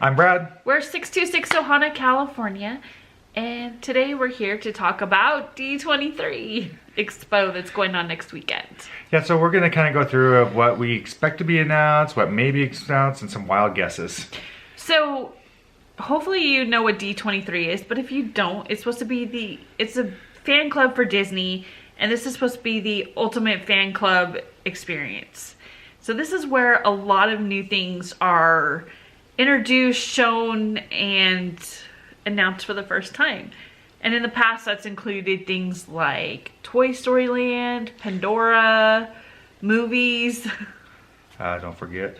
I'm Brad. We're 626 Ohana, California, and today we're here to talk about D23 Expo that's going on next weekend. Yeah, so we're going to kind of go through of what we expect to be announced, what may be announced, and some wild guesses. So, hopefully you know what D23 is, but if you don't, it's supposed to be it's a fan club for Disney, and this is supposed to be the ultimate fan club experience. So this is where a lot of new things are introduced, shown, and announced for the first time. And in the past, that's included things like Toy Story Land, Pandora, movies. Don't forget,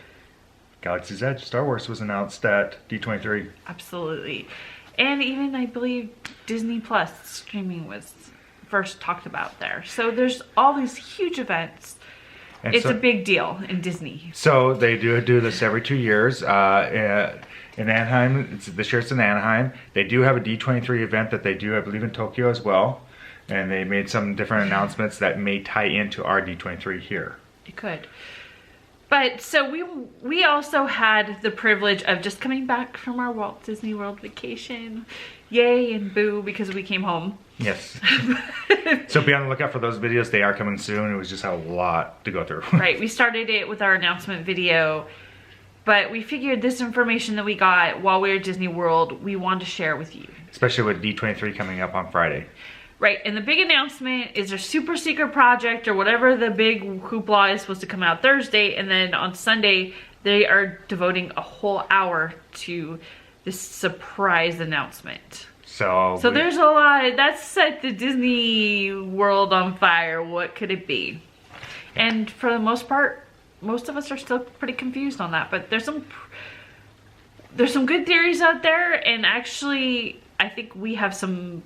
Galaxy's Edge, Star Wars was announced at D23. Absolutely. And even, I believe, Disney Plus streaming was first talked about there. So there's all these huge events. And it's a big deal in Disney. So they do this every 2 years. In Anaheim, this year it's in Anaheim. They do have a D23 event that they do, I believe, in Tokyo as well. And they made some different announcements that may tie into our D23 here. It could. But so we also had the privilege of just coming back from our Walt Disney World vacation. Yay and boo because we came home. Yes. So be on the lookout for those videos. They are coming soon. It was just a lot to go through. Right. We started it with our announcement video. But we figured this information that we got while we were at Disney World, we wanted to share with you. Especially with D23 coming up on Friday. Right, and the big announcement is their super secret project or whatever the big hoopla is supposed to come out Thursday, and then on Sunday they are devoting a whole hour to this surprise announcement. So there's a lot. That's set the Disney World on fire. What could it be? And for the most part, most of us are still pretty confused on that, but there's some good theories out there, and actually I think we have some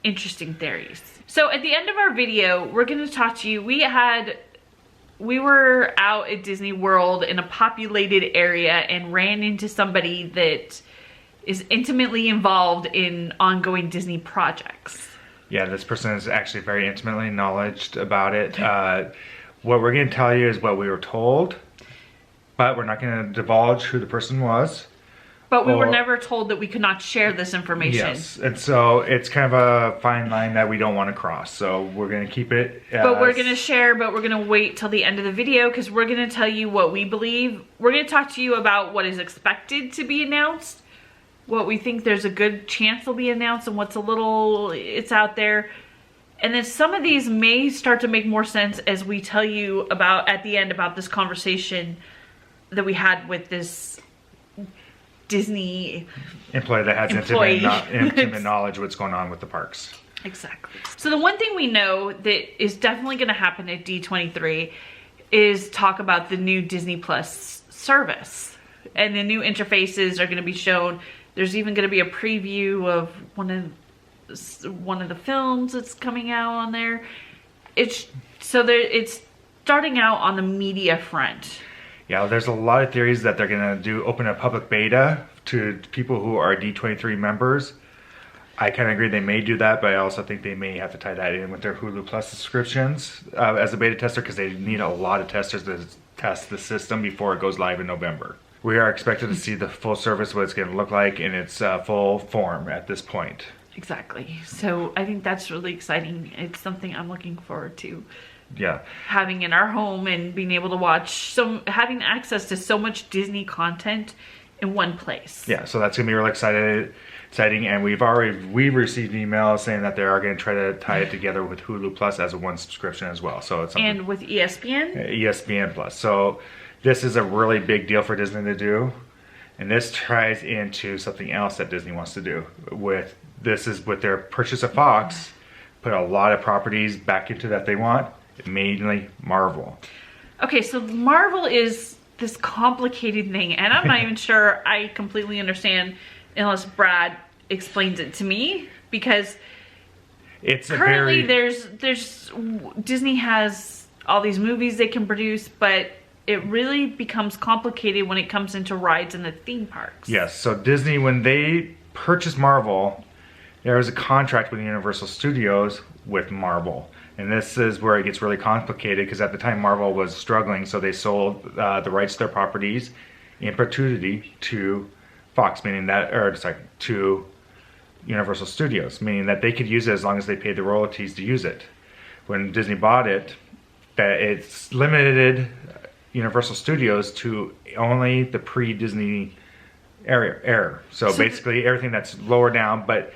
interesting theories. So at the end of our video, we're going to talk to you. We were out at Disney World in a populated area and ran into somebody that is intimately involved in ongoing Disney projects. Yeah, this person is actually very intimately knowledgeable about it. What we're going to tell you is what we were told, but we're not going to divulge who the person was. But we were never told that we could not share this information. Yes, and so it's kind of a fine line that we don't want to cross. So we're going to keep it But we're going to share, but we're going to wait till the end of the video because we're going to tell you what we believe. We're going to talk to you about what is expected to be announced, what we think there's a good chance will be announced, and what's it's out there. And then some of these may start to make more sense as we tell you about, at the end, about this conversation that we had with this Disney employee that has intimate knowledge of what's going on with the parks. Exactly. So the one thing we know that is definitely going to happen at D23 is talk about the new Disney Plus service. And the new interfaces are going to be shown. There's even going to be a preview of one of the films that's coming out on there. It's starting out on the media front. Yeah, there's a lot of theories that they're going to open a public beta to people who are D23 members. I kind of agree they may do that, but I also think they may have to tie that in with their Hulu Plus subscriptions as a beta tester because they need a lot of testers to test the system before it goes live in November. We are expected to see the full service, what it's going to look like in its full form at this point. Exactly. So I think that's really exciting. It's something I'm looking forward to. Yeah, having in our home and being able to watch having access to so much Disney content in one place. Yeah, so that's gonna be really exciting, and we've received emails saying that they are going to try to tie it together with Hulu Plus as a one subscription as well. So it's and with ESPN. ESPN Plus. So this is a really big deal for Disney to do, and this ties into something else that Disney wants to do with their purchase of Fox. Put a lot of properties back into that they want. Mainly Marvel. Okay, so Marvel is this complicated thing, and I'm not even sure I completely understand unless Brad explains it to me, because it's currently there's Disney has all these movies they can produce, but it really becomes complicated when it comes into rides in the theme parks. Yes, so Disney, when they purchased Marvel, there was a contract with Universal Studios with Marvel. And this is where it gets really complicated because at the time Marvel was struggling, so they sold the rights to their properties in perpetuity to Fox, meaning that, or sorry, to Universal Studios, meaning that they could use it as long as they paid the royalties to use it. When Disney bought it, that it's limited Universal Studios to only the pre-Disney era. So basically everything that's lower down, but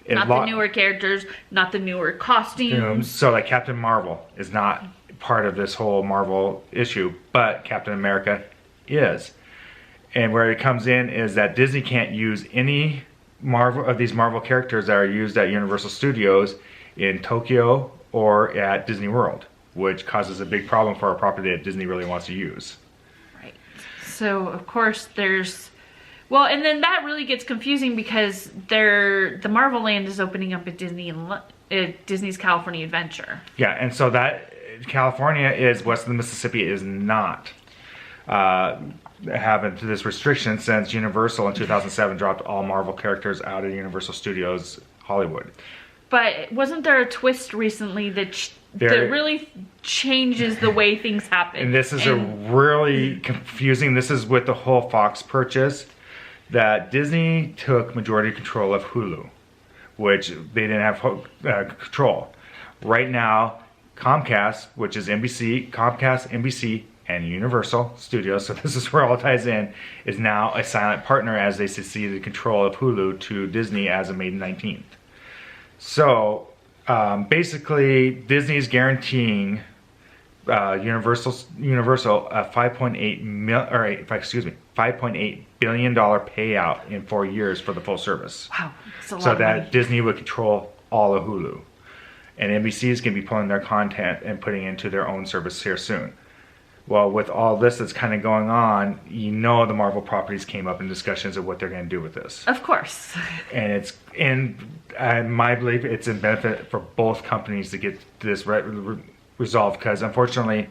not the newer characters, not the newer costumes. So like Captain Marvel is not part of this whole Marvel issue, but Captain America is. And where it comes in is that Disney can't use any these Marvel characters that are used at Universal Studios in Tokyo or at Disney World, which causes a big problem for a property that Disney really wants to use. Right. So of course there's, well, and then that really gets confusing because the Marvel Land is opening up at Disney's California Adventure. Yeah, and so that California is west of the Mississippi is not having this restriction since Universal in 2007 dropped all Marvel characters out of Universal Studios Hollywood. But wasn't there a twist recently that really changes the way things happen? And this is a really confusing, this is with the whole Fox purchase, that Disney took majority control of Hulu, which they didn't have control. Right now, Comcast, which is NBC, Comcast, NBC, and Universal Studios, so this is where all ties in, is now a silent partner as they ceded control of Hulu to Disney as of May 19th. So basically, Disney's guaranteeing Universal a $5.8 billion payout in 4 years for the full service. Wow, that's a lot so of that money. Disney would control all of Hulu, and NBC is going to be pulling their content and putting it into their own service here soon. Well, with all this that's kind of going on, the Marvel properties came up in discussions of what they're going to do with this. Of course. And it's in my belief, it's in benefit for both companies to get this resolved, because unfortunately,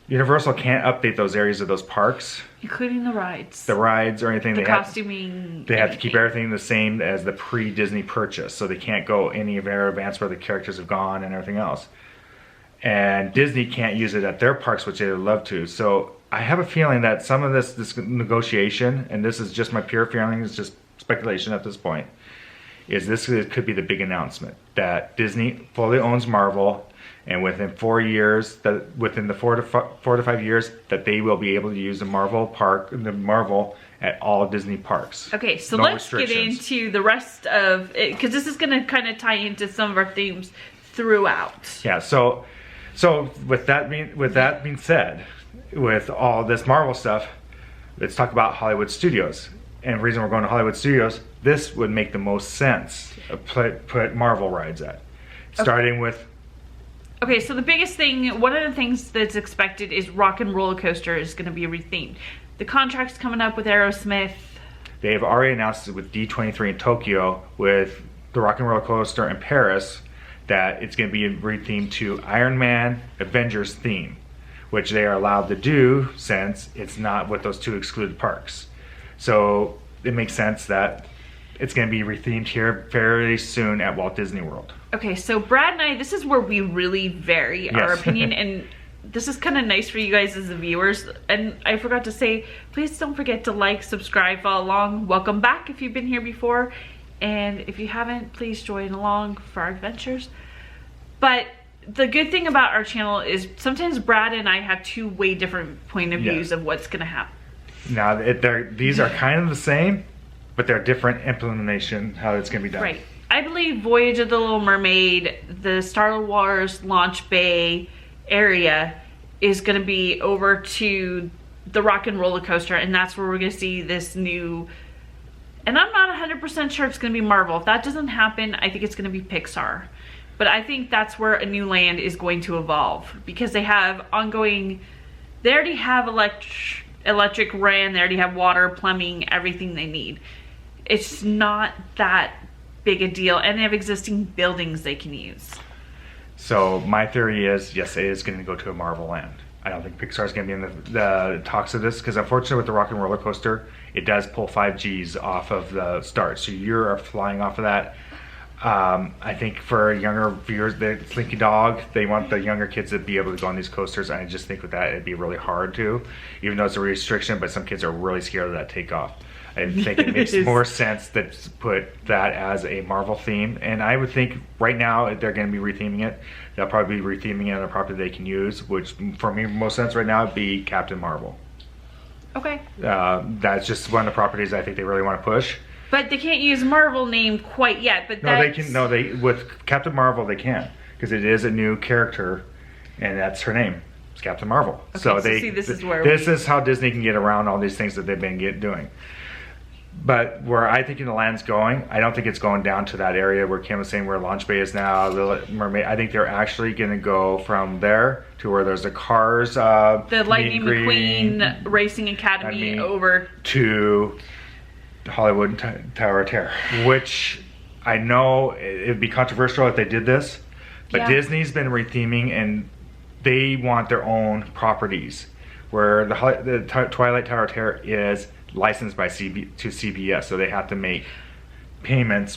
Universal can't update those areas of those parks, including the rides. The rides or anything. The costuming. They have to keep everything the same as the pre-Disney purchase, so they can't go any advance where the characters have gone and everything else. And Disney can't use it at their parks, which they would love to. So I have a feeling that some of this negotiation, and this is just my pure feeling, it's just speculation at this point, is this could be the big announcement that Disney fully owns Marvel, and within 4 years, within the 4 to 5 years, that they will be able to use the Marvel at all Disney parks. Okay, so let's get into the rest of it, because this is going to kind of tie into some of our themes throughout. Yeah. So with that being said, with all this Marvel stuff, let's talk about Hollywood Studios. And the reason we're going to Hollywood Studios, this would make the most sense to put Marvel rides at. Starting with... Okay, so the biggest thing, one of the things that's expected is Rock and Roller Coaster is going to be rethemed. The contract's coming up with Aerosmith. They've already announced it with D23 in Tokyo, with the Rock and Roller Coaster in Paris, that it's going to be rethemed to Iron Man Avengers theme, which they are allowed to do since it's not with those two excluded parks. So it makes sense that it's going to be rethemed here very soon at Walt Disney World. Okay, so Brad and I, this is where we really vary our opinion, and this is kind of nice for you guys as the viewers. And I forgot to say, please don't forget to like, subscribe, follow along. Welcome back if you've been here before. And if you haven't, please join along for our adventures. But the good thing about our channel is sometimes Brad and I have two way different point of views of what's going to happen. Now, these are kind of the same, but they're different implementation, how it's going to be done. Right. I believe Voyage of the Little Mermaid, the Star Wars launch bay area, is going to be over to the Rock and Roller Coaster, and that's where we're going to see this new... And I'm not 100% sure it's going to be Marvel. If that doesn't happen, I think it's going to be Pixar. But I think that's where a new land is going to evolve, because they have ongoing... They already have electric ran, they already have water, plumbing, everything they need. It's not that big a deal, and they have existing buildings they can use. So my theory is, yes, it is going to go to a Marvel land. I don't think Pixar is going to be in the talks of this, because unfortunately with the Rock and Roller Coaster, it does pull 5Gs off of the start, so you're flying off of that. I think for younger viewers, the Slinky Dog, they want the younger kids to be able to go on these coasters, and I just think with that it'd be really hard to, even though it's a restriction, but some kids are really scared of that takeoff. I think it makes more sense to put that as a Marvel theme. And I would think right now they're going to be retheming it. They'll probably be retheming it on a property they can use, which for me, most sense right now would be Captain Marvel. Okay. That's just one of the properties I think they really want to push. But they can't use Marvel name quite yet. But no, they can. No, they with Captain Marvel they can, because it is a new character, and that's her name. It's Captain Marvel. Okay, so this is how Disney can get around all these things that they've been doing. But where I think the land's going, I don't think it's going down to that area where Kim was saying where Launch Bay is now, Little Mermaid. I think they're actually going to go from there to where there's the Cars, the Lightning McQueen Racing Academy over to Hollywood Tower of Terror, which I know it'd be controversial if they did this, but Disney's been retheming and they want their own properties, where the Twilight Tower of Terror is licensed by to CBS, so they have to make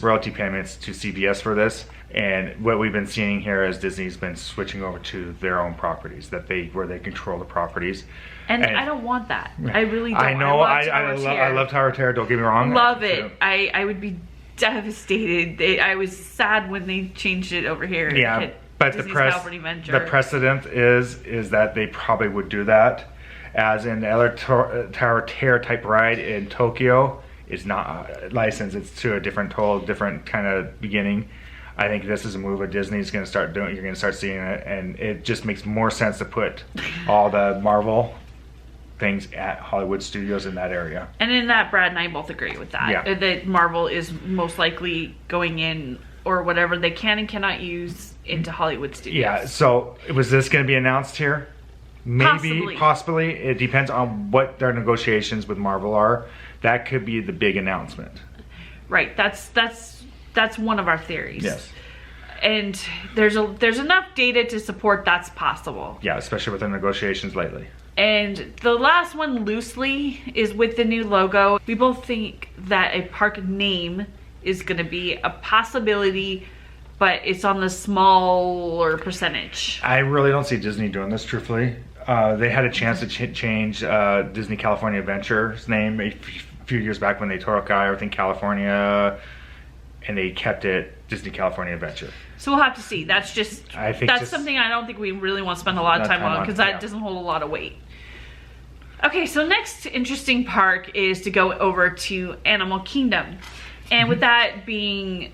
royalty payments to CBS for this. And what we've been seeing here is Disney's been switching over to their own properties where they control the properties. And I don't want that. I really don't. I know. I love Tower of Terror. Don't get me wrong. Love it. I would be devastated. I was sad when they changed it over here. Yeah, but the precedent is that they probably would do that. As in the other Tower of Terror type ride in Tokyo is not licensed. It's to a different kind of beginning. I think this is a move that Disney's going to start doing. You're going to start seeing it, and it just makes more sense to put all the Marvel things at Hollywood Studios in that area. And in that, Brad and I both agree with that. Yeah. That Marvel is most likely going in, or whatever they can and cannot use, into Hollywood Studios. Yeah, so was this going to be announced here? Maybe, possibly. It depends on what their negotiations with Marvel are. That could be the big announcement. Right. That's one of our theories. Yes. And there's enough data to support that's possible. Yeah, especially with the negotiations lately. And the last one, loosely, is with the new logo. We both think that a park name is going to be a possibility, but it's on the smaller percentage. I really don't see Disney doing this, truthfully. They had a chance to change Disney California Adventure's name a few years back when they took out everything California, and they kept it Disney California Adventure. So we'll have to see. That's something I don't think we really want to spend a lot of time on, because that doesn't hold a lot of weight. Okay, so next interesting park is to go over to Animal Kingdom. And with that being,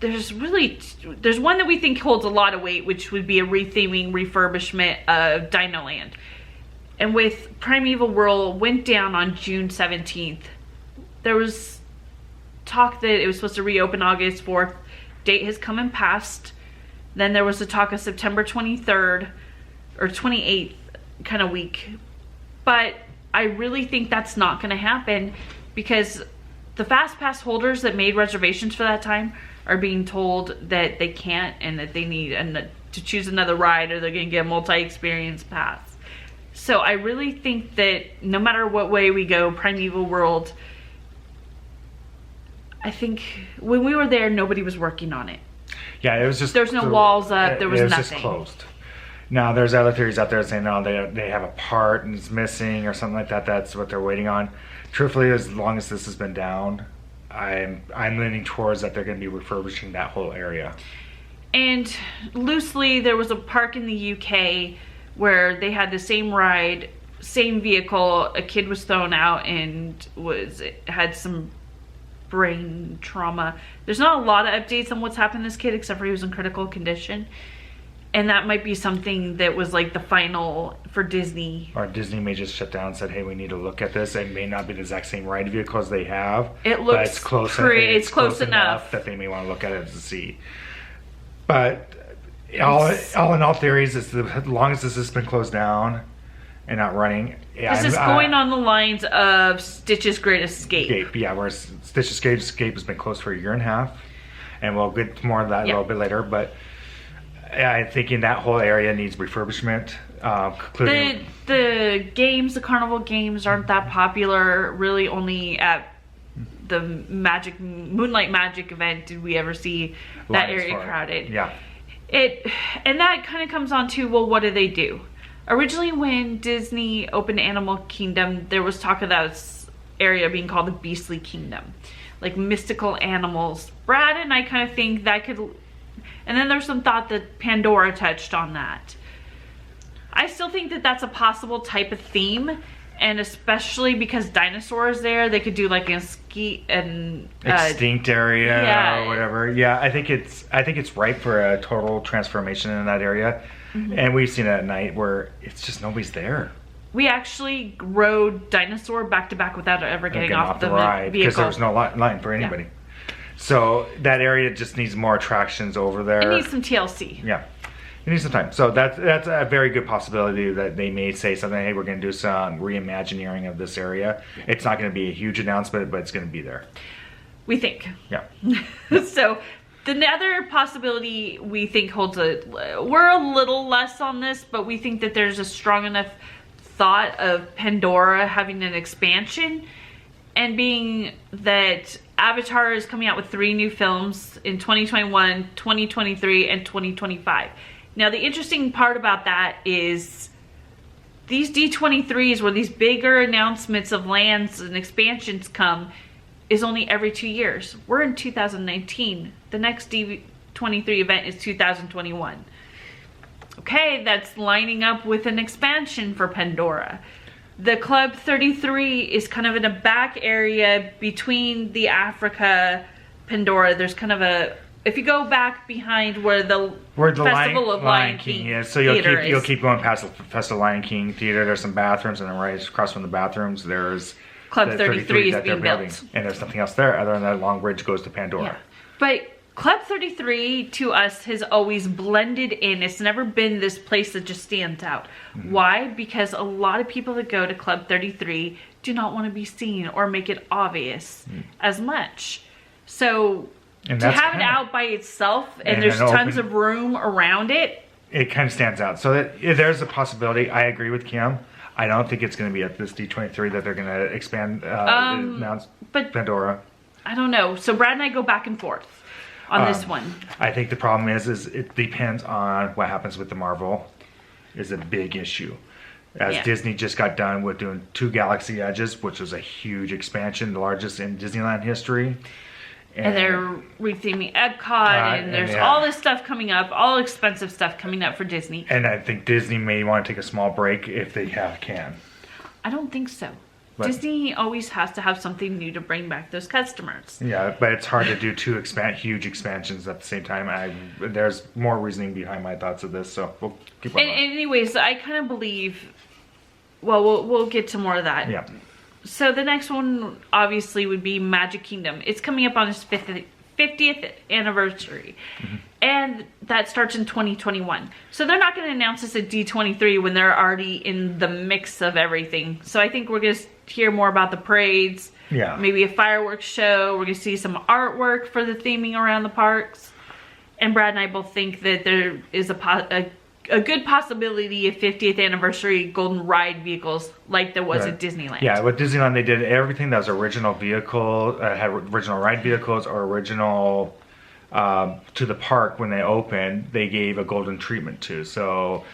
there's one that we think holds a lot of weight, which would be a retheming refurbishment of Dino Land. And with Primeval World went down on June 17th, there was talk that it was supposed to reopen August 4th. Date has come and passed. Then there was a talk of September 23rd or 28th kind of week. But I really think that's not going to happen, because the Fast Pass holders that made reservations for that time are being told that they can't, and that they need to choose another ride, or they're going to get a multi-experience pass. So I really think that no matter what way we go, Primeval World, I think when we were there, nobody was working on it. Yeah, it was just... There's no walls up, there was nothing. It was just closed. Now, there's other theories out there saying, no, they have a part and it's missing or something like that. That's what they're waiting on. Truthfully, as long as this has been down, I'm leaning towards that they're going to be refurbishing that whole area. And loosely, there was a park in the UK where they had the same ride, same vehicle. A kid was thrown out and had some brain trauma. There's not a lot of updates on what's happened to this kid, except for he was in critical condition. And that might be something that was like the final for Disney. Or Disney may just shut down and said, hey, we need to look at this. It may not be the exact same ride vehicles they have. It looks it's close enough that they may want to look at it to see. But all in all theories, as long as this has been closed down and not running. This is going on the lines of Stitch's Great Escape. Yeah, where Stitch's Great Escape has been closed for a year and a half. And we'll get more of that a little bit later. But I'm thinking that whole area needs refurbishment. The games, the carnival games, aren't that popular. Really, only at the Moonlight Magic event did we ever see that area crowded. Yeah. And that kind of comes on to, well, what do they do? Originally, when Disney opened Animal Kingdom, there was talk of that area being called the Beastly Kingdom, like mystical animals. Brad and I kind of think that could, and then there's some thought that Pandora touched on that. I still think that that's a possible type of theme, and especially because dinosaurs there, they could do like an extinct area, yeah, or whatever. Yeah, I think it's ripe for a total transformation in that area. And we've seen it at night where it's just nobody's there. We actually rode dinosaur back to back without ever getting off the ride vehicle because there was no line for anybody. Yeah. So that area just needs more attractions over there. It needs some TLC. Yeah, it needs some time. So that's a very good possibility that they may say something. Hey, we're going to do some reimagineering of this area. It's not going to be a huge announcement, but it's going to be there. We think. Yeah. So the other possibility we think holds we're a little less on this, but we think that there's a strong enough thought of Pandora having an expansion, and being that Avatar is coming out with 3 new films in 2021, 2023, and 2025. Now, the interesting part about that is these D23s, where these bigger announcements of lands and expansions come, is only every 2 years. We're in 2019. The next D23 event is 2021. Okay, that's lining up with an expansion for Pandora. The Club 33 is kind of in a back area between the Africa Pandora. There's kind of a, if you go back behind where the Festival of Lion King is, so you'll keep going past the Festival of Lion King theater. There's some bathrooms, and then right across from the bathrooms, there's Club 33 is being built. And there's nothing else there other than that long bridge goes to Pandora. Yeah. But Club 33 to us has always blended in. It's never been this place that just stands out. Why? Because a lot of people that go to Club 33 do not want to be seen or make it obvious as much. So to have it out by itself and there's tons of room around it, it kind of stands out. So there's a possibility. I agree with Kim. I don't think it's going to be at this D23 that they're going to expand announce Pandora. I don't know. So Brad and I go back and forth on this one. I think the problem is it depends on what happens with the Marvel is a big issue. As Disney just got done with doing 2 Galaxy Edges, which was a huge expansion, the largest in Disneyland history. And they're retheming Epcot, and there's all this stuff coming up, all expensive stuff coming up for Disney. And I think Disney may want to take a small break if they can. I don't think so. But Disney always has to have something new to bring back those customers. Yeah, but it's hard to do 2 huge expansions at the same time. There's more reasoning behind my thoughts of this, so we'll keep on. Anyways, I kind of believe, well, we'll get to more of that. Yeah. So the next one obviously would be Magic Kingdom. It's coming up on its 50th anniversary. And that starts in 2021. So they're not going to announce this at D23 when they're already in the mix of everything. So I think we're going to hear more about the parades. Yeah. Maybe a fireworks show. We're going to see some artwork for the theming around the parks. And Brad and I both think that there is a good possibility of 50th anniversary golden ride vehicles like there was at Disneyland. Yeah, with Disneyland they did everything that was original vehicle, had original ride vehicles or original to the park when they opened, they gave a golden treatment to. So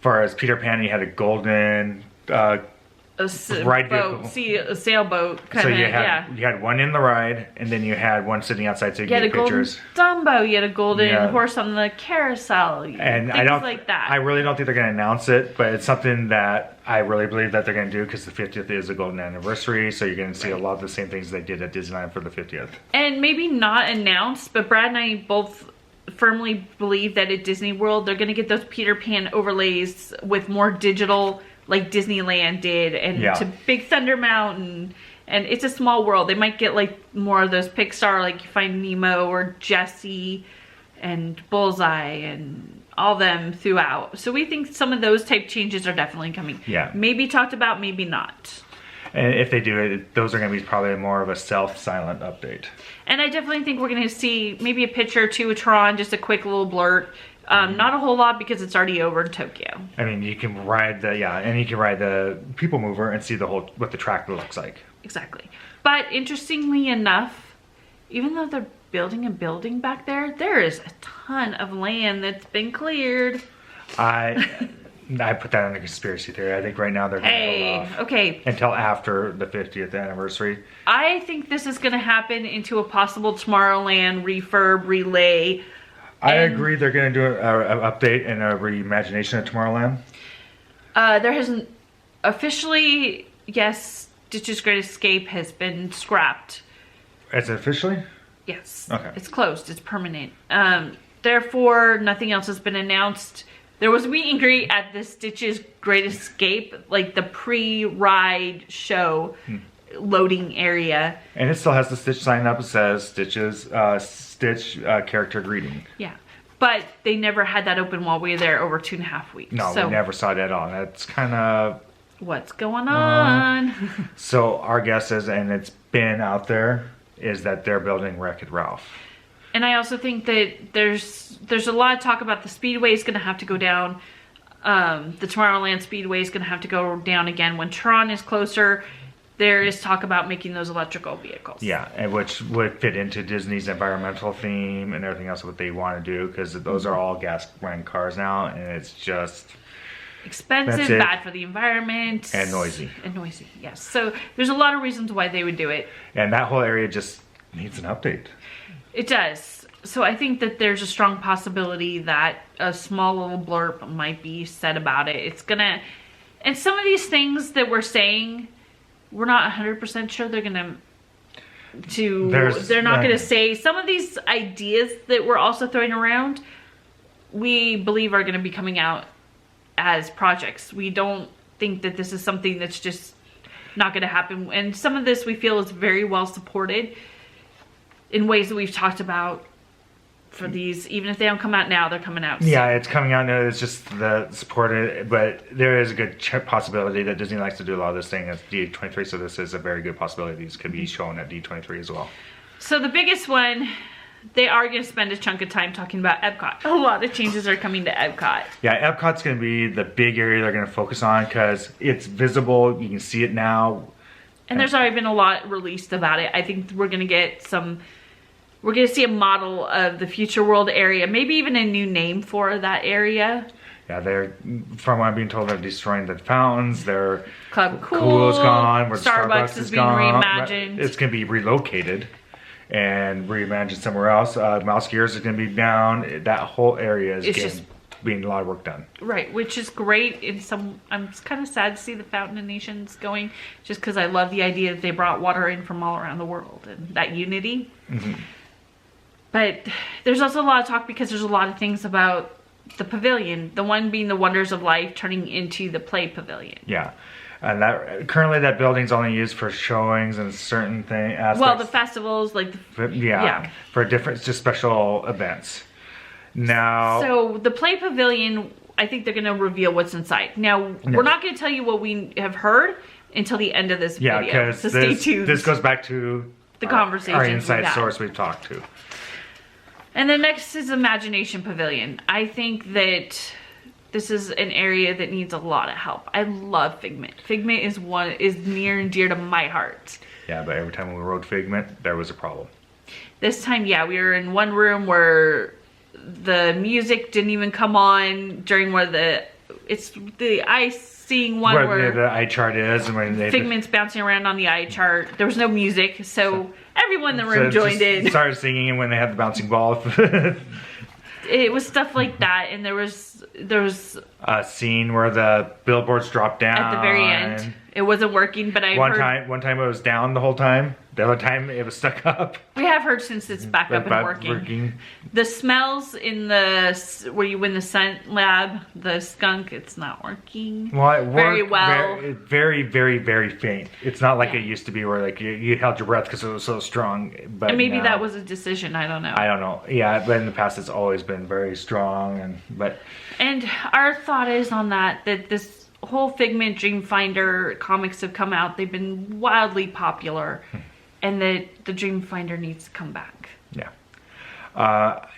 far as Peter Pan, he had a golden ride vehicle. See, a sailboat kind of. So you had one in the ride, and then you had one sitting outside so you could get pictures. Dumbo, you had a golden horse on the carousel, and things like that. I really don't think they're going to announce it, but it's something that I really believe that they're going to do because the 50th is a golden anniversary, so you're going to see a lot of the same things they did at Disneyland for the 50th. And maybe not announced, but Brad and I both firmly believe that at Disney World they're going to get those Peter Pan overlays with more digital, like Disneyland did, and to Big Thunder Mountain, and It's a Small World. They might get like more of those Pixar, like you find Nemo or Jessie and Bullseye and all them throughout. So we think some of those type changes are definitely coming. Yeah. Maybe talked about, maybe not. And if they do it, those are going to be probably more of a silent update. And I definitely think we're going to see maybe a picture or two of Tron, just a quick little blurt. Not a whole lot because it's already over in Tokyo. I mean, you can ride the People Mover and see what the track looks like. Exactly. But interestingly enough, even though they're building a building back there, there is a ton of land that's been cleared. I put that in a conspiracy theory. I think right now they're going to hold off okay. until after the 50th anniversary. I think this is going to happen into a possible Tomorrowland refurb relay. I agree they're going to do an update and a reimagination of Tomorrowland. There hasn't officially, yes, Stitch's Great Escape has been scrapped. Is it officially? Yes. Okay. It's closed. It's permanent. Therefore, nothing else has been announced. There was a meet and greet at the Stitch's Great Escape, like the pre-ride show loading area. And it still has the Stitch sign up. It says Stitch's character greeting. Yeah. But they never had that open while we were there over 2.5 weeks. No, we never saw that at all. That's kind of... What's going on? So our guess is, and it's been out there, is that they're building Wreck-It Ralph. And I also think that there's a lot of talk about the Speedway is going to have to go down. The Tomorrowland Speedway is going to have to go down again when Tron is closer. There is talk about making those electrical vehicles. Yeah, and which would fit into Disney's environmental theme and everything else what they want to do, because those are all gas-running cars now, and it's just... expensive, bad for the environment. And noisy. And noisy, yes. So there's a lot of reasons why they would do it. And that whole area just needs an update. It does. So I think that there's a strong possibility that a small little blurb might be said about it. It's gonna... And some of these things that we're saying, we're not 100% sure they're gonna... They're not gonna say... Some of these ideas that we're also throwing around, we believe are gonna be coming out as projects. We don't think that this is something that's just not going to happen. And some of this we feel is very well supported in ways that we've talked about for these. Even if they don't come out now, they're coming out soon. Yeah, it's coming out now. It's just the supported, but there is a good possibility that Disney likes to do a lot of this thing at D23, so this is a very good possibility these could be shown at D23 as well. So the biggest one, they are going to spend a chunk of time talking about Epcot. A lot of changes are coming to Epcot. Yeah, Epcot's going to be the big area they're going to focus on because it's visible. You can see it now. And there's already been a lot released about it. I think we're going to get we're going to see a model of the Future World area. Maybe even a new name for that area. Yeah, from what I'm being told, they're destroying the fountains. Their Club Cool is gone. Where Starbucks is being reimagined. It's going to be relocated and reimagined somewhere else. Mouse Gears is going to be down. That whole area is being a lot of work done. Right, which is great. I'm kind of sad to see the Fountain Nations going, just because I love the idea that they brought water in from all around the world and that unity. Mm-hmm. But there's also a lot of talk because there's a lot of things about the pavilion. The one being the Wonders of Life turning into the Play Pavilion. Yeah. And currently that building's only used for showings and certain aspects. Well, the festivals, for different, just special events. Now, so the Play Pavilion, I think they're going to reveal what's inside. Now, we're not going to tell you what we have heard until the end of this video. Yeah, because so stay tuned. This goes back to the conversation. Our inside source we've talked to. And the next is Imagination Pavilion. I think that this is an area that needs a lot of help. I love Figment. Figment is near and dear to my heart. Yeah, but every time we rode Figment, there was a problem. This time, yeah, we were in one room where the music didn't even come on during it's the eye-seeing one where the eye chart is. And when Figment's bouncing around on the eye chart. There was no music, so everyone in the room joined in. Started singing when they had the bouncing ball. It was stuff like that, and there was a scene where the billboards dropped down at the very end. It wasn't working, but one time it was down the whole time. The other time it was stuck up. We have heard since it's back up and working. The smells in where you win the scent lab, the skunk, it's not working. Well, it worked very well. Very, very, very faint. It's not like it used to be where you held your breath because it was so strong. But and maybe that was a decision. I don't know. I don't know. Yeah, but in the past it's always been very strong. And our thought is on that this whole Figment Dreamfinder comics have come out. They've been wildly popular. And the Dreamfinder needs to come back. Yeah.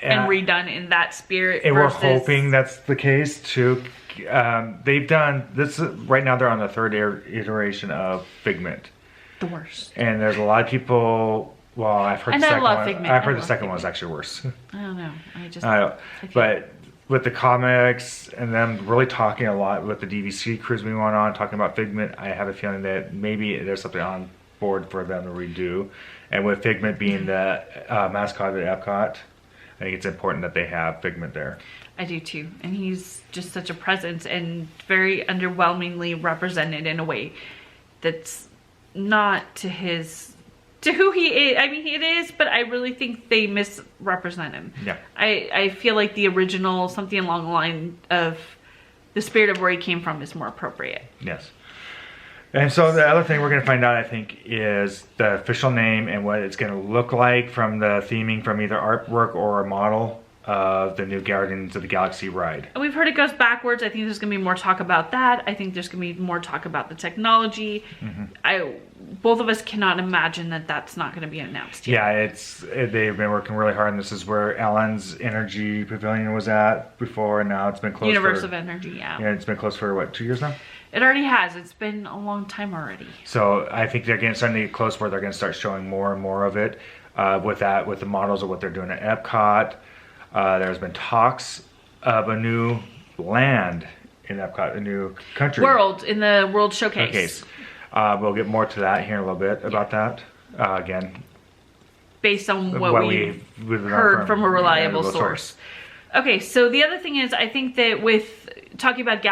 And redone in that spirit. And we're hoping that's the case too. They've done this right now. They're on the third iteration of Figment. The worst. And there's a lot of people. Well, I've heard the second one. I've heard the second one was actually worse. I don't know. with the comics and them really talking a lot with the DVC cruise we went on, talking about Figment, I have a feeling that maybe there's something on board for them to redo. And with Figment being the mascot at Epcot, I think it's important that they have Figment there. I do too. And he's just such a presence and very underwhelmingly represented in a way that's not to who he is. I mean, it is, but I really think they misrepresent him. Yeah. I feel like the original, something along the line of the spirit of where he came from, is more appropriate. Yes. And so the other thing we're going to find out, I think, is the official name and what it's going to look like from the theming from either artwork or a model of the new Guardians of the Galaxy ride. And we've heard it goes backwards. I think there's going to be more talk about that. I think there's going to be more talk about the technology. Both of us cannot imagine that that's not going to be announced yet. Yeah, they've been working really hard, and this is where Ellen's Energy Pavilion was at before, and now it's been closed. Universe of Energy, yeah. Yeah, it's been closed for what, 2 years now? It already has. It's been a long time already. So I think they're starting to get close where they're going to start showing more and more of it. With the models of what they're doing at Epcot. There's been talks of a new land in Epcot, a new country. World, in the World Showcase. We'll get more to that here in a little bit about that. Again, based on what we've heard from a reliable source. Okay, so the other thing is, I think that with talking about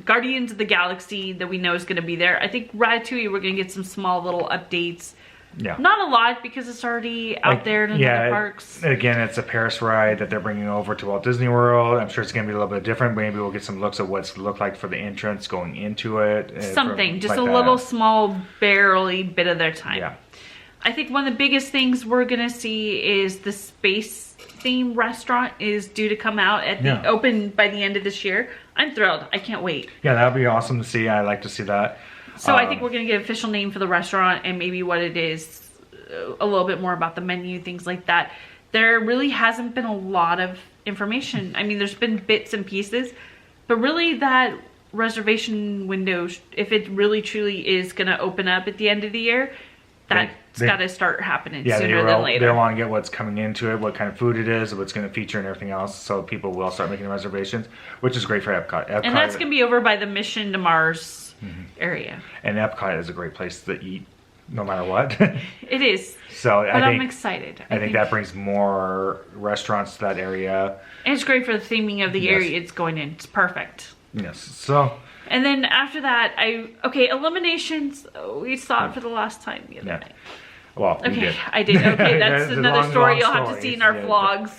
Guardians of the Galaxy that we know is going to be there, I think Ratatouille, we're going to get some small little updates. Yeah. Not a lot because it's already out there in the parks. Again, it's a Paris ride that they're bringing over to Walt Disney World. I'm sure it's going to be a little bit different. Maybe we'll get some looks at what's looked like for the entrance going into it. Something, just like a little small, barely bit of their time. Yeah. I think one of the biggest things we're going to see is the space theme restaurant is due to come out at open by the end of this year. I'm thrilled. I can't wait. Yeah, that would be awesome to see. I'd like to see that. So I think we're going to get an official name for the restaurant and maybe what it is, a little bit more about the menu, things like that. There really hasn't been a lot of information. I mean, there's been bits and pieces, but really that reservation window, if it really truly is going to open up at the end of the year, that's got to start happening sooner than later. They want to get what's coming into it, what kind of food it is, what's going to feature and everything else, so people will start making reservations, which is great for Epcot. And that's going to be over by the Mission to Mars area. And Epcot is a great place to eat no matter what. It is. So I'm excited. I think that brings more restaurants to that area. And it's great for the theming of the area it's going in. It's perfect. Yes. So. And then after that, eliminations. We saw it for the last time the other night. Well, okay, I did. Okay, that's another story you'll have to see in our vlogs.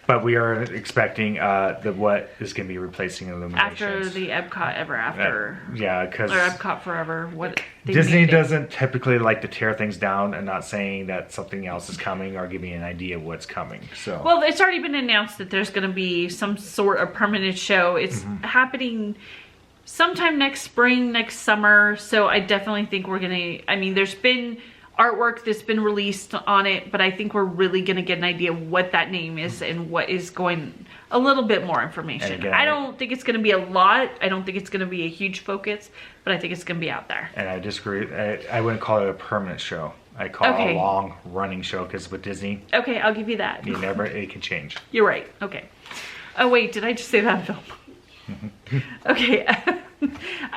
But we are expecting what is going to be replacing Illuminations. After the Epcot Ever After. Because... Or Epcot Forever. Disney doesn't typically like to tear things down and not saying that something else is coming or giving an idea of what's coming. So. Well, it's already been announced that there's going to be some sort of permanent show. It's happening sometime next spring, next summer. So I definitely think we're going to... I mean, there's been artwork that's been released on it, but I think we're really going to get an idea of what that name is and what is going, a little bit more information. Again, I don't think it's going to be a lot. I don't think it's going to be a huge focus, but I think it's going to be out there. And I disagree. I wouldn't call it a permanent show. I call it a long running show because with Disney. Okay, I'll give you that. It can change. You're right. Okay. Oh wait, did I just say that in film? Okay.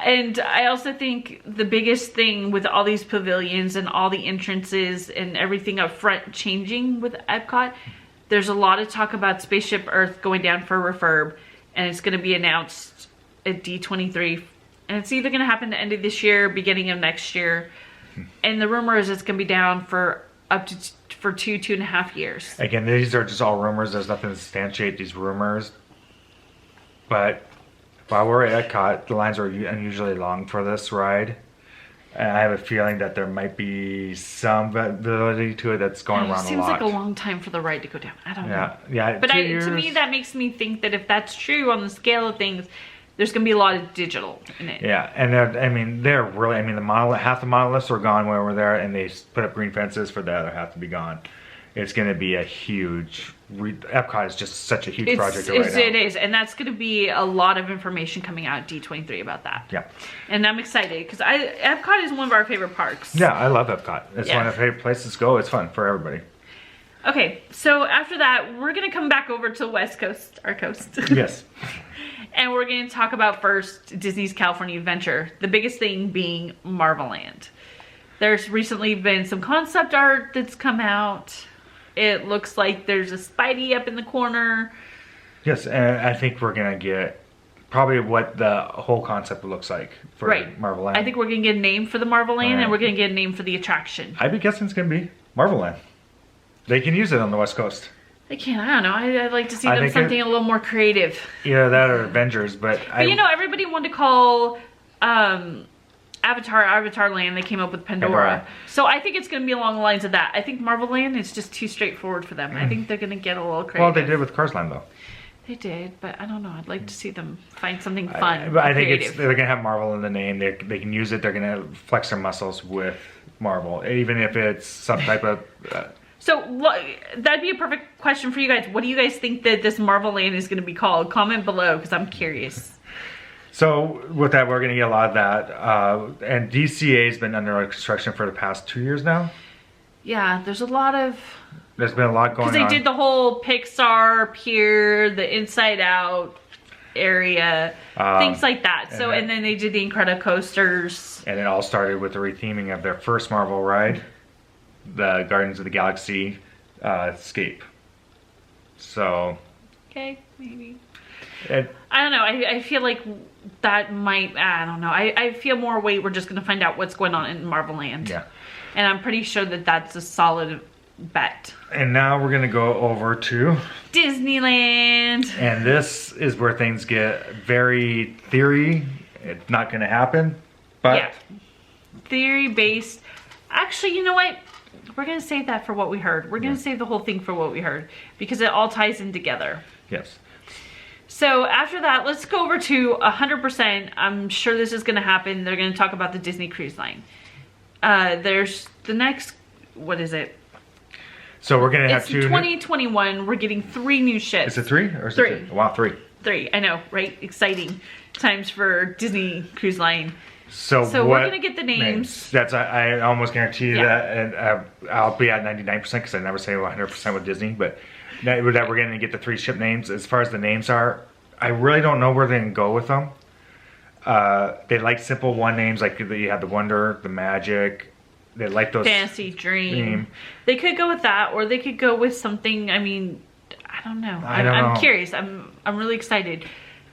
And I also think the biggest thing with all these pavilions and all the entrances and everything up front changing with Epcot, there's a lot of talk about Spaceship Earth going down for refurb, and it's going to be announced at D23, and it's either going to happen the end of this year, beginning of next year, and the rumor is it's going to be down for up to for 2.5 years. Again, these are just all rumors. There's nothing to substantiate these rumors, but while we're at Epcot, the lines are unusually long for this ride. And I have a feeling that there might be some validity to it that's going around a lot. It seems like a long time for the ride to go down. I don't know. Yeah, but to me, that makes me think that if that's true on the scale of things, there's going to be a lot of digital in it. Yeah, and they're really, half the monoliths were gone when we were there, and they put up green fences for the other half to be gone. It's going to be a huge... Epcot is just such a huge project right now. It is, and that's going to be a lot of information coming out at D23 about that. Yeah. And I'm excited, because Epcot is one of our favorite parks. Yeah, I love Epcot. It's one of my favorite places to go. It's fun for everybody. Okay, so after that, we're gonna come back over to the West Coast, our coast. Yes. And we're gonna talk about first Disney's California Adventure. The biggest thing being Marvel Land. There's recently been some concept art that's come out. It looks like there's a Spidey up in the corner. Yes, and I think we're gonna get probably what the whole concept looks like for Marvel Land. I think we're gonna get a name for the Marvel Land, Right. and we're gonna get a name for the attraction. I'd be guessing it's gonna be Marvel Land. They can use it on the West Coast. I can't. I don't know. I'd like to see I them think something a little more creative. Yeah, that or Avengers, but you know, everybody wanted to call Avatar Land. They came up with Pandora. So I think it's going to be along the lines of that. I think Marvel Land is just too straightforward for them. I think they're going to get a little creative. Well, they did with Cars Land though. They did, but I don't know. I'd like to see them find something fun. But I think creative. they're gonna have Marvel in the name. They can use it. They're gonna flex their muscles with Marvel, even if it's some type of. So that'd be a perfect question for you guys. What do you guys think that this Marvel Land is going to be called? Comment below because I'm curious. So with that, we're going to get a lot of that. And DCA has been under construction for the past 2 years now. Yeah, there's a lot of... There's been a lot going on. Because they did the whole Pixar Pier, the Inside Out area, things like that. So and then they did the Incredicoasters. And it all started with the retheming of their first Marvel ride, the Guardians of the Galaxy Escape. So... Okay, maybe. I don't know. I feel like that might... I don't know. I feel more weight. We're just going to find out what's going on in Marvel Land. Yeah. And I'm pretty sure that that's a solid bet. And now we're going to go over to... Disneyland. And this is where things get very theory. It's not going to happen. But... Yeah. Theory-based. Actually, you know what? We're going to save that for what we heard. We're going to save the whole thing for what we heard. Because it all ties in together. Yes. So after that, let's go over to 100%. I'm sure this is going to happen. They're going to talk about the Disney Cruise Line. There's the next, what is it? So we're going to have it's two... 2021. We're getting 3 new ships. Is it 3? Or is Three. it 2? Wow, 3. 3. I know, right? Exciting times for Disney Cruise Line. So we're going to get the names. That's I almost guarantee you that. And I'll be at 99% because I never say 100% with Disney. But that we're going to get the 3 ship names. As far as the names are, I really don't know where they're going to go with them. They like simple one names, like you have the Wonder, the Magic. They like those. Fantasy Dream. They could go with that, or they could go with something. I mean, I don't know. I'm curious. I'm really excited.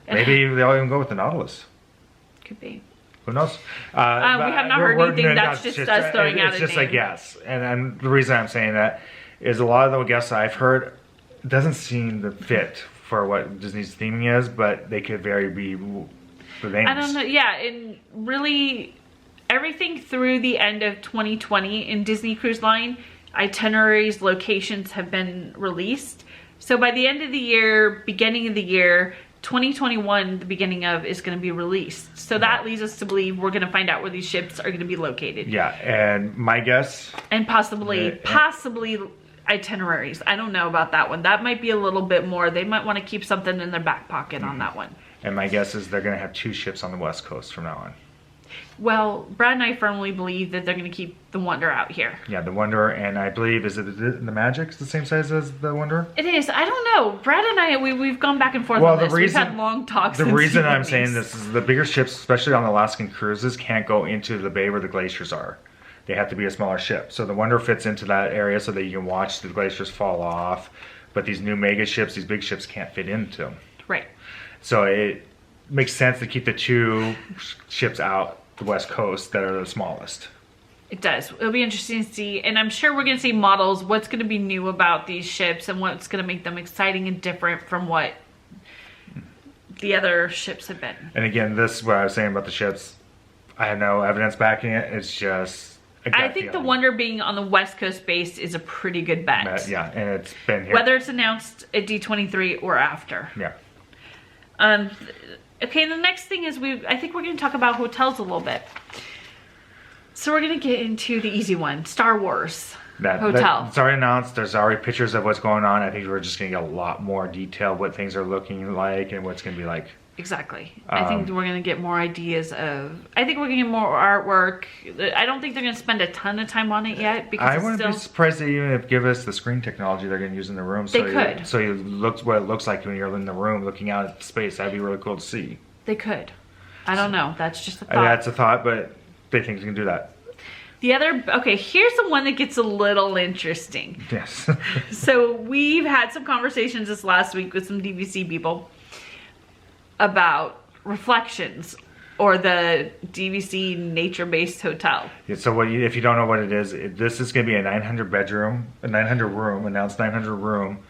Maybe they'll even go with the Nautilus. Could be. Who knows? We have not heard anything. That's just us throwing out a name. It's just a guess. And the reason I'm saying that is a lot of the guests I've heard doesn't seem to fit for what Disney's theming is, but they could very be the names. I don't know. Yeah, and really everything through the end of 2020 in Disney Cruise Line, itineraries, locations have been released. So by the end of the year, beginning of the year, 2021, the beginning of, is going to be released. So that leads us to believe we're going to find out where these ships are going to be located. Yeah, and my guess... And possibly itineraries. I don't know about that one. That might be a little bit more. They might want to keep something in their back pocket on that one. And my guess is they're going to have 2 ships on the West Coast from now on. Well, Brad and I firmly believe that they're going to keep the Wonder out here. Yeah, the Wonder, and I believe, is it the Magic's the same size as the Wonder? It is. I don't know. Brad and I, we've gone back and forth on this. We've had long talks. The reason I'm saying this is the bigger ships, especially on the Alaskan cruises, can't go into the bay where the glaciers are. They have to be a smaller ship. So the Wonder fits into that area so that you can watch the glaciers fall off. But these new mega ships, these big ships, can't fit into them. Right. So it makes sense to keep the 2 ships out the West Coast that are the smallest. It does. It'll be interesting to see. And I'm sure we're going to see models, what's going to be new about these ships and what's going to make them exciting and different from what the other ships have been. And again, this is what I was saying about the ships. I have no evidence backing it. It's just a gut I think feeling. the Wonder being on the West Coast base is a pretty good bet. Yeah, and it's been here. Whether it's announced at D23 or after. Yeah. Okay, the next thing is I think we're going to talk about hotels a little bit. So we're going to get into the easy one, Star Wars. hotel. It's already announced. There's already pictures of what's going on. I think we're just going to get a lot more detail what things are looking like and what's going to be like. Exactly. I think we're going to get more ideas of... I think we're going to get more artwork. I don't think they're going to spend a ton of time on it yet. Because I wouldn't be surprised they even give us the screen technology they're going to use in the room. They could. So it looks what it looks like when you're in the room looking out at space. That'd be really cool to see. They could. I don't know. That's just a thought. That's a thought, but they think they can do that. The other... Okay, here's the one that gets a little interesting. Yes. So we've had some conversations this last week with some DVC people about Reflections, or the DVC nature-based hotel. Yeah, so if you don't know what it is, this is going to be a 900 room, announced 900 room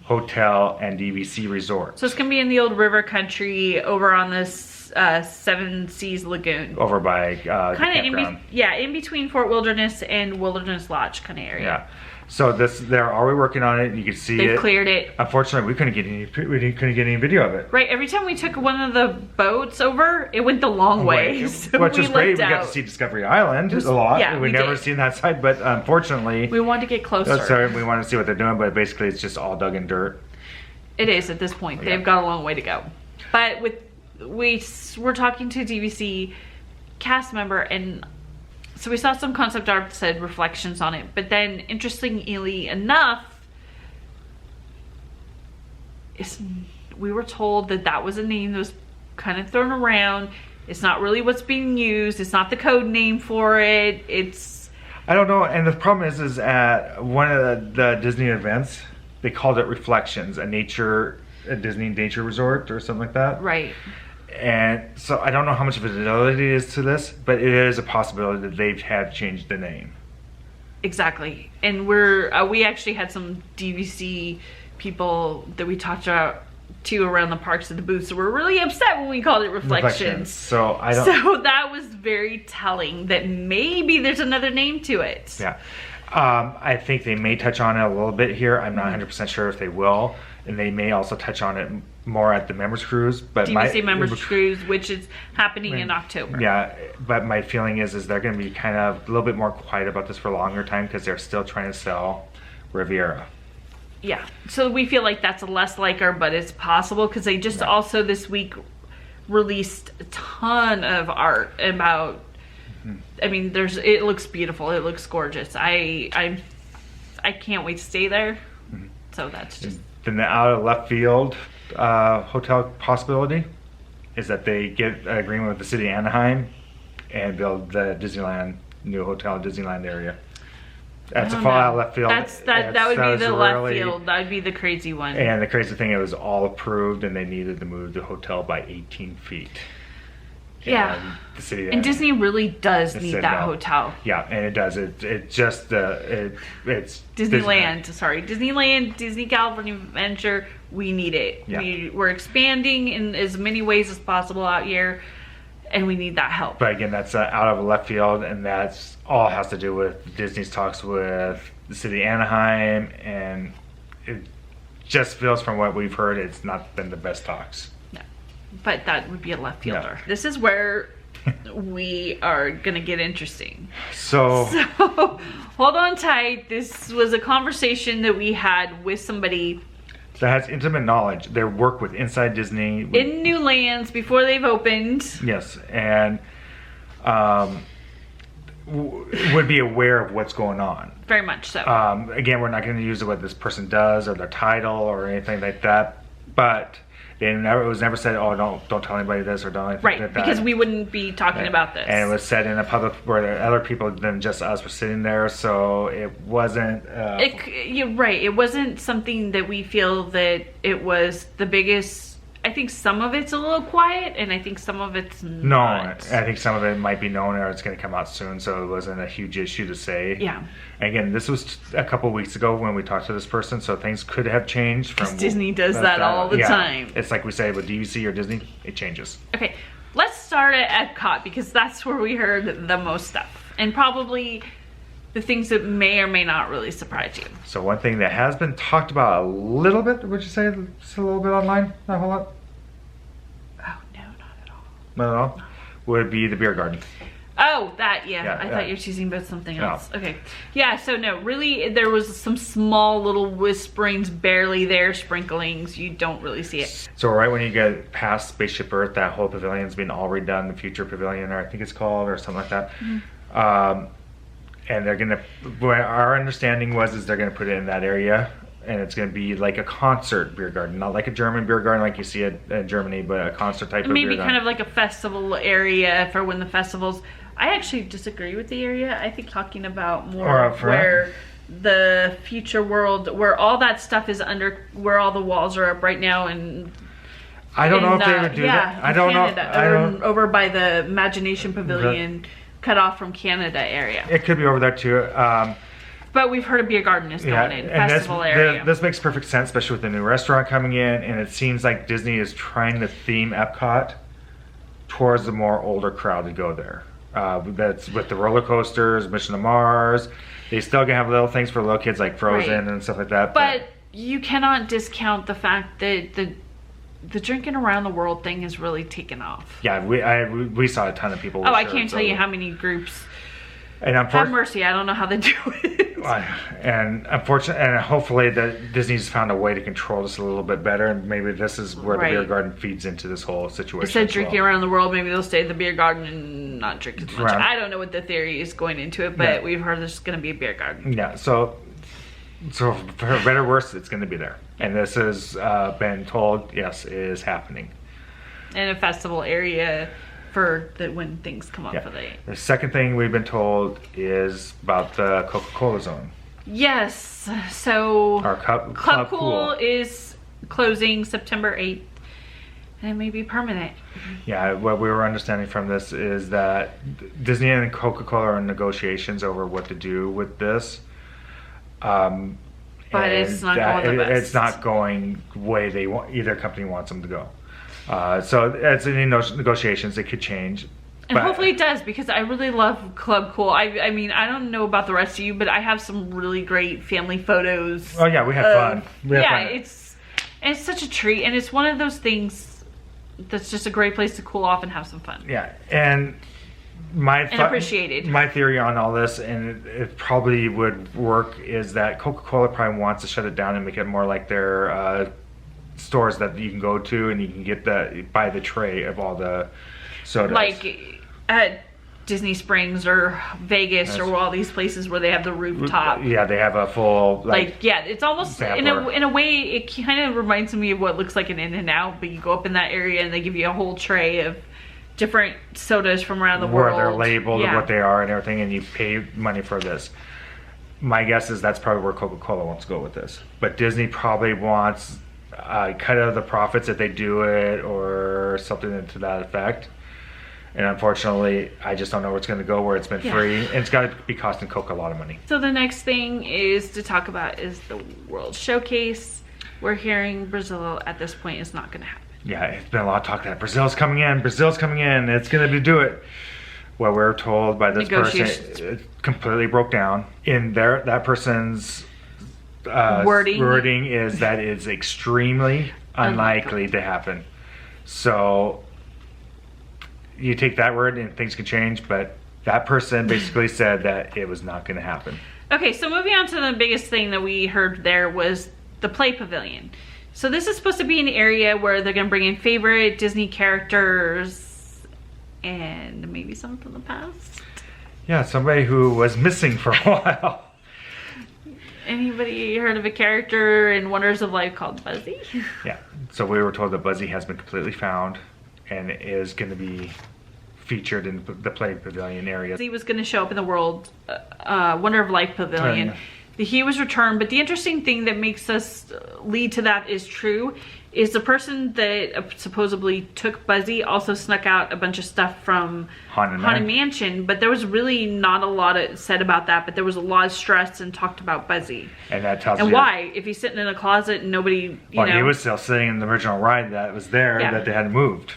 hotel and DVC resort. So it's going to be in the old river country over on this Seven Seas Lagoon. Over by kind of in between Fort Wilderness and Wilderness Lodge kind of area. Yeah. So they're already working on it. You can see They've cleared it. Unfortunately, we couldn't get any video of it. Right. Every time we took one of the boats over, it went the long way. So which was great. We got to see Discovery Island a lot. Yeah, we never seen that side, but unfortunately, we wanted to get closer. Sorry, we want to see what they're doing, but basically, it's just all dug in dirt. It is at this point. They've got a long way to go. But we're talking to a DVC cast member, and so we saw some concept art that said Reflections on it. But then, interestingly enough, we were told that was a name that was kind of thrown around. It's not really what's being used. It's not the code name for it. I don't know. And the problem is at one of the Disney events, they called it Reflections, a Disney nature resort or something like that. Right. And so I don't know how much of a fidelity it is to this, but it is a possibility that they've had changed the name. Exactly. And we actually had some DVC people that we talked to around the parks at the booth, so we're really upset when we called it Reflections. So that was very telling that maybe there's another name to it. Yeah. I think they may touch on it a little bit here. I'm not 100% sure if they will. And they may also touch on it more at the Members Cruise. But DVC Members Cruise, which is happening in October. Yeah, but my feeling is they're going to be kind of a little bit more quiet about this for a longer time because they're still trying to sell Riviera. Yeah, so we feel like that's less like but it's possible because they just also this week released a ton of art about... I mean, it looks beautiful. It looks gorgeous. I can't wait to stay there. So that's just... Then the out of left field hotel possibility is that they get an agreement with the city of Anaheim and build the new hotel in Disneyland area. That's a fall out of left field. That would be the left field. That would be the crazy one. And the crazy thing, it was all approved and they needed to move the hotel by 18 feet. Yeah, the city and Disney really does need that hotel. Yeah, and it does. It's Disneyland. Sorry, Disneyland, Disney California Adventure. We need it. Yeah. We're expanding in as many ways as possible out here, and we need that help. But again, that's out of left field, and that's all has to do with Disney's talks with the city of Anaheim, and it just feels from what we've heard, it's not been the best talks. But that would be a left fielder. Yeah. This is where we are going to get interesting. So hold on tight. This was a conversation that we had with somebody that has intimate knowledge. Their work with Inside Disney. In new lands before they've opened. Yes. And would be aware of what's going on. Very much so. Again, we're not going to use what this person does or their title or anything like that. But... it was never said, oh, don't tell anybody this or don't anything like that. Because we wouldn't be talking about this. And it was said in a public where other people than just us were sitting there, so it wasn't... you're right. It wasn't something that we feel that it was the biggest... I think some of it's a little quiet, and I think some of it's not. No, I think some of it might be known or it's going to come out soon, so it wasn't a huge issue to say. Yeah. Again, this was a couple of weeks ago when we talked to this person, so things could have changed. Because Disney does that all the time. It's like we say with DVC or Disney, it changes. Okay, let's start at Epcot because that's where we heard the most stuff. And probably the things that may or may not really surprise you. So one thing that has been talked about a little bit, would you say it's a little bit online? Not a whole lot? Oh, no, not at all. Not at all? Would be the beer garden. Oh, Oh, that, yeah. I thought you were teasing about something else. Okay. Yeah, so no, really, there was some small little whisperings, barely there, sprinklings. You don't really see it. So right when you get past Spaceship Earth, that whole pavilion's been all redone, the Future Pavilion, or I think it's called, or something like that. And they're gonna, our understanding is they're gonna put it in that area, and it's gonna be like a concert beer garden, not like a German beer garden like you see it in Germany, but a concert type of beer garden. Maybe kind of like a festival area for when the festivals. I actually disagree with the area. I think talking about more where the future world, where all that stuff is under, where all the walls are up right now, and I don't know if they would do that. I don't know. Over by the Imagination Pavilion, cut off from Canada area. It could be over there too. But we've heard a beer garden is going in, festival area. This makes perfect sense, especially with the new restaurant coming in, and it seems like Disney is trying to theme Epcot towards the more older crowd to go there. That's with the roller coasters, Mission to Mars. They still gonna have little things for little kids like Frozen and stuff like that. But you cannot discount the fact that the drinking around the world thing has really taken off. Yeah, we saw a ton of people. I can't tell you how many groups. And have mercy, I don't know how they do it. And unfortunately, and hopefully Disney's found a way to control this a little bit better, and maybe this is where the beer garden feeds into this whole situation. Instead of drinking around the world, maybe they'll stay at the beer garden and not drink as much. I don't know what the theory is going into it, but we've heard there's going to be a beer garden. Yeah, so for better or worse, it's going to be there. And this has been told, yes, it is happening. In a festival area for when things come up for the second thing we've been told is about the Coca-Cola zone. Yes, so our Club Cool is closing September 8th, and it may be permanent. Yeah, what we were understanding from this is that Disney and Coca-Cola are in negotiations over what to do with this. But it's not going the best. It's not going the way either company wants them to go. So it's in negotiations. It could change. And hopefully it does, because I really love Club Cool. I mean, I don't know about the rest of you, but I have some really great family photos. Oh yeah, we had fun. It's such a treat, and it's one of those things that's just a great place to cool off and have some fun. Yeah, and appreciated. My theory on all this, and it probably would work, is that Coca-Cola probably wants to shut it down and make it more like their stores that you can go to, and you can buy the tray of all the sodas. Like at Disney Springs or Vegas or all these places where they have the rooftop. Yeah, they have a full it's almost in a way it kind of reminds me of what looks like an In-N-Out, but you go up in that area and they give you a whole tray of different sodas from around the world. Where they're labeled and what they are and everything, and you pay money for this. My guess is that's probably where Coca-Cola wants to go with this. But Disney probably wants cut out of the profits if they do it, or something to that effect. And unfortunately, I just don't know where it's going to go, where it's been free. And it's got to be costing Coke a lot of money. So the next thing is to talk about is the World Showcase. We're hearing Brazil at this point is not going to happen. Yeah, it's been a lot of talk that Brazil's coming in, it's going to do it. Well, we're told by this person, it completely broke down. In that person's wording is that it's extremely unlikely to happen. So you take that word and things can change, but that person basically said that it was not going to happen. Okay, so moving on to the biggest thing that we heard there was the Play Pavilion. So this is supposed to be an area where they're going to bring in favorite Disney characters and maybe some from the past. Yeah, somebody who was missing for a while. Anybody heard of a character in Wonders of Life called Buzzy? Yeah, so we were told that Buzzy has been completely found and is going to be featured in the Play Pavilion area. He was going to show up in the World Wonder of Life Pavilion. He was returned, but the interesting thing that makes us lead to that is true is the person that supposedly took Buzzy also snuck out a bunch of stuff from Haunted Mansion, but there was really not a lot said about that, but there was a lot of stress and talked about Buzzy. And that tells you... And why? If he's sitting in a closet and nobody, you know... he was still sitting in the original ride that was there that they hadn't moved.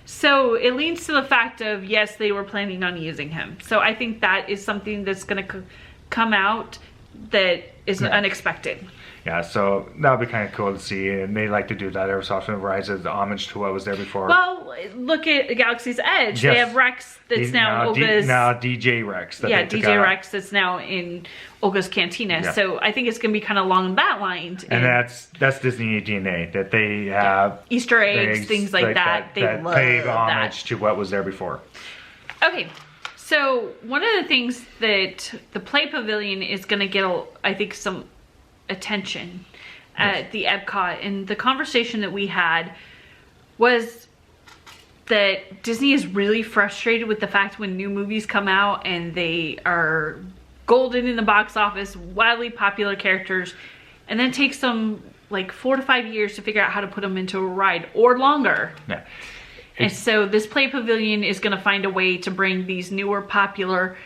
So it leads to the fact of, yes, they were planning on using him. So I think that is something that's going to come out that is unexpected. Yeah, so that'll be kind of cool to see, and they like to do that every so often. Rise as homage to what was there before. Well, look at Galaxy's Edge. Yes. They have Rex that's now Olga's. Now DJ Rex. That yeah, they took DJ out. Rex that's now in Olga's Cantina. Yeah. So I think it's going to be kind of along that line. And that's Disney DNA, that they have Easter eggs, things like that. They that love pay homage that. to what was there before. Okay, so one of the things that the Play Pavilion is going to get, I think, some attention at the Epcot, and the conversation that we had was that Disney is really frustrated with the fact when new movies come out and they are golden in the box office, wildly popular characters, and then takes them like 4 to 5 years to figure out how to put them into a ride, or longer. Yeah. And so this Play Pavilion is going to find a way to bring these newer popular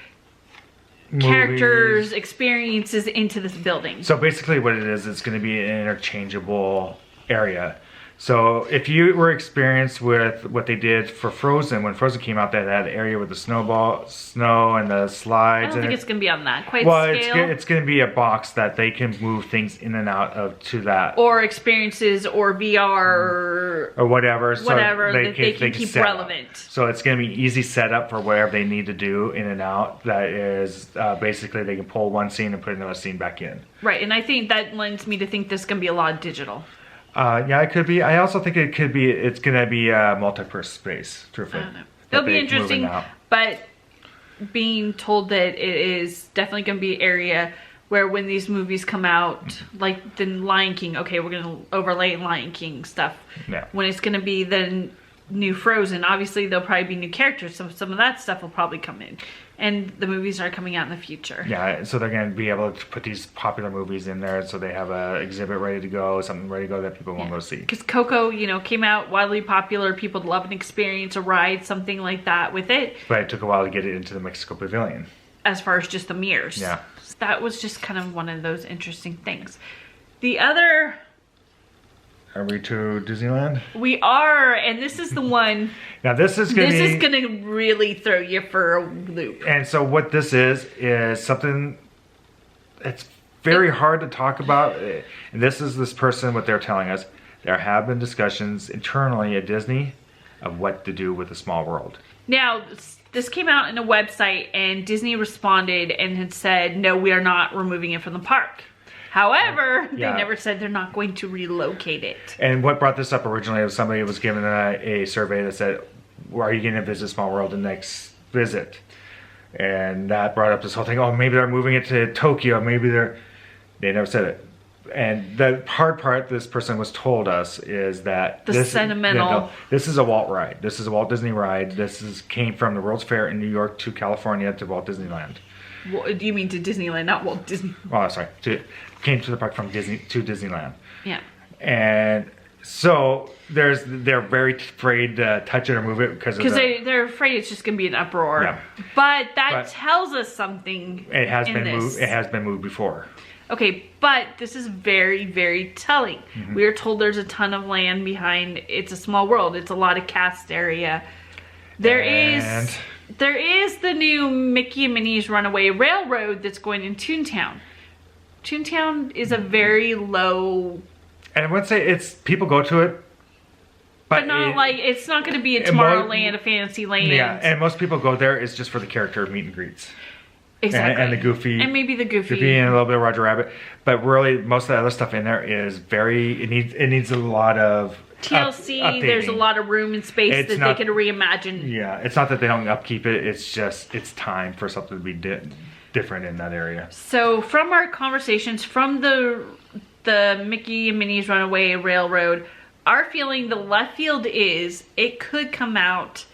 characters, experiences into this building. So basically what it is, it's going to be an interchangeable area. So if you were experienced with what they did for Frozen, when Frozen came out, that area with the snow and the slides. I don't think it's going to be on that quite scale. scale. It's going to be a box that they can move things in and out of to that. Or experiences or VR or whatever. Whatever that they can keep relevant. So it's going to be easy setup for whatever they need to do in and out. That is basically they can pull one scene and put another scene back in. Right, and I think that lends me to think this is going to be a lot of digital. Yeah, it could be. I also think it could be. It's going to be a multi-purpose space. Truthfully, I don't know. It'll be interesting, but being told that it is definitely going to be an area where when these movies come out, like the Lion King, okay, we're going to overlay Lion King stuff. Yeah. When it's going to be the new Frozen, obviously there'll probably be new characters, so some of that stuff will probably come in. And the movies are coming out in the future. Yeah, so they're going to be able to put these popular movies in there, so they have an exhibit ready to go, something ready to go that people want to go see. Because Coco, came out wildly popular. People love an experience, a ride, something like that with it. But it took a while to get it into the Mexico Pavilion. As far as just the mirrors. Yeah. So that was just kind of one of those interesting things. The other... Are we to Disneyland? We are, and this is the one... Now this is going to really throw you for a loop. And so what this is something that's very hard to talk about. And this person, what they're telling us. There have been discussions internally at Disney of what to do with a small world. Now, this came out in a website, and Disney responded and had said, no, we are not removing it from the park. However, they never said they're not going to relocate it. And what brought this up originally was somebody was given a survey that said, well, are you going to visit Small World the next visit? And that brought up this whole thing, oh, maybe they're moving it to Tokyo, they never said it. And the hard part this person was told us is that this is a Walt ride. This is a Walt Disney ride. Came from the World's Fair in New York to California to Walt Disneyland. What do you mean to Disneyland, not Walt Disney? Oh, sorry. Came to the park from Disney to Disneyland. Yeah. And so they're very afraid to touch it or move it because they're afraid it's just going to be an uproar. Yeah. But that tells us something. It has been moved. It has been moved before. Okay, but this is very, very telling. Mm-hmm. We are told there's a ton of land behind. It's a small world. It's a lot of cast area. There is the new Mickey and Minnie's Runaway Railroad that's going in Toontown. Toontown is a very low... And I would say people go to it, but not it's not going to be a Tomorrowland, a Fantasyland. Yeah, and most people go there is just for the character meet and greets. Exactly. And the Goofy. And maybe the Goofy. And a little bit of Roger Rabbit. But really, most of the other stuff in there is it needs a lot of... TLC, there's a lot of room and space they can reimagine. Yeah, it's not that they don't upkeep it. It's just, it's time for something to be different in that area. So from our conversations, from the Mickey and Minnie's Runaway Railroad, our feeling, the left field is it could come out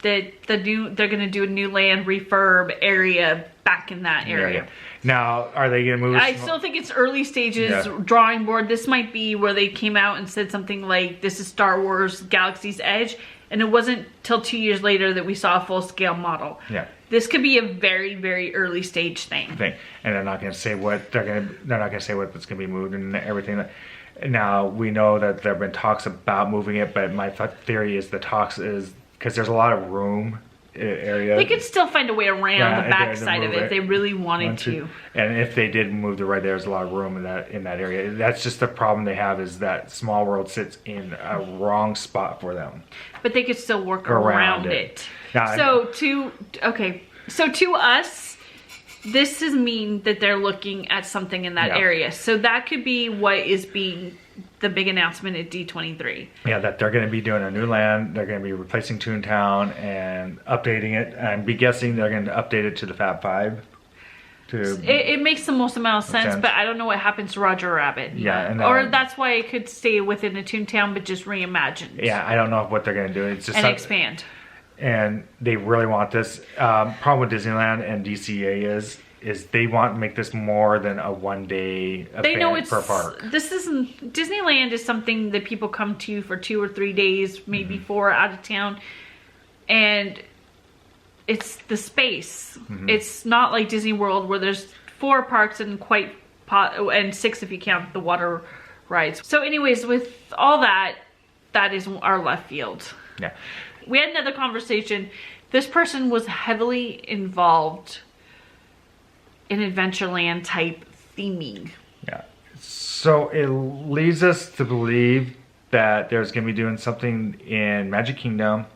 that they're going to do a new land refurb area back in that area. Yeah. Now, are they going to move? I still think it's early stages, drawing board. This might be where they came out and said something like, this is Star Wars Galaxy's Edge. And it wasn't till 2 years later that we saw a full-scale model. Yeah. This could be a very, very early stage thing. And they're not going to say what they're not going to say what that's going to be moved and everything. Now, we know that there have been talks about moving it, but my theory is the talks is because there's a lot of room area. They could still find a way around Yeah, the back side of it if they really wanted to. And if they did move the right, there's a lot of room in that area. That's just the problem they have, is that Small World sits in a wrong spot for them. But they could still work around it. Now, So to us, this is mean that they're looking at something in that area. So that could be what is being the big announcement at D23. Yeah, that they're going to be doing a new land. They're going to be replacing Toontown and updating it. And be guessing they're going to update it to the Fab Five. It makes the most amount of sense, but I don't know what happens to Roger Rabbit. Yeah, or that's why it could stay within the Toontown, but just reimagined. Yeah, I don't know what they're going to do. It's just expand. And they really want this. Problem with Disneyland and DCA is they want to make this more than a one-day event per park. This isn't Disneyland is something that people come to for 2 or 3 days, maybe 4 out of town, and it's the space. It's not like Disney World where there's 4 parks and and 6 if you count the water rides. So, anyways, with all that is our left field. Yeah. We had another conversation. This person was heavily involved in Adventureland type theming. Yeah. So it leads us to believe that there's going to be doing something in Magic Kingdom.